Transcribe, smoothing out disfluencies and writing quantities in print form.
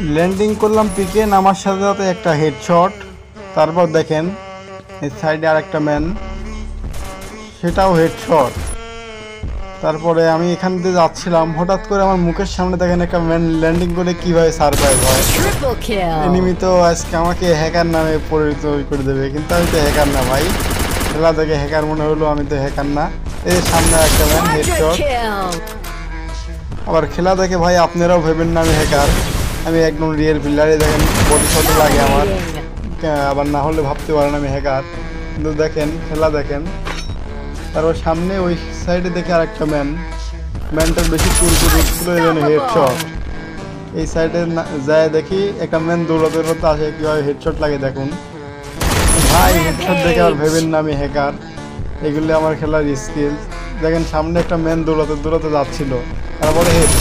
Landing করলাম পিকে, নামার সাথে সাথে একটা হেডশট। তারপর দেখেন এই সাইডে আরেকটা ম্যান, সেটাও হেডশট। তারপরে আমি এখান দিয়ে যাচ্ছিলাম, হঠাৎ করে আমার মুখের সামনে দেখেন একটা ম্যান ল্যান্ডিং করে কীভাবে সারপ্রাইজ হয়। এনিমি তো আজকে আমাকে হ্যাকার নামে পরিচিত করে দেবে, কিন্তু আমি তো হ্যাকার না ভাই। খেলা দেখে হ্যাকার মনে হলো, আমি তো হ্যাকার না। এই সামনে একটা ম্যান হেডশট। আবার খেলা দেখে ভাই আপনারাও ভেবেন না আমি হ্যাকার, আমি একদম রিয়েল প্লেয়ারে। দেখেন বডি শট লাগে আমার, আবার না হলে ভাবতে পারেন আমি হ্যাকার। কিন্তু দেখেন খেলা দেখেন। তারপর সামনে ওই সাইডে দেখে আরেকটা ম্যানটার বেশি চুলকুটি ছিল, এই জন্য হেডশট। এই সাইডে যায় দেখি একটা ম্যান দৌড়াতে দৌড়াতে আসে, কীভাবে হেডশট লাগে দেখুন ভাই। হেডশট দেখে আর ভেবেন না আমি হ্যাকার, এগুলি আমার খেলার স্কিল। দেখেন সামনে একটা ম্যান দৌড়াতে দৌড়াতে যাচ্ছিল, তারপরে হেড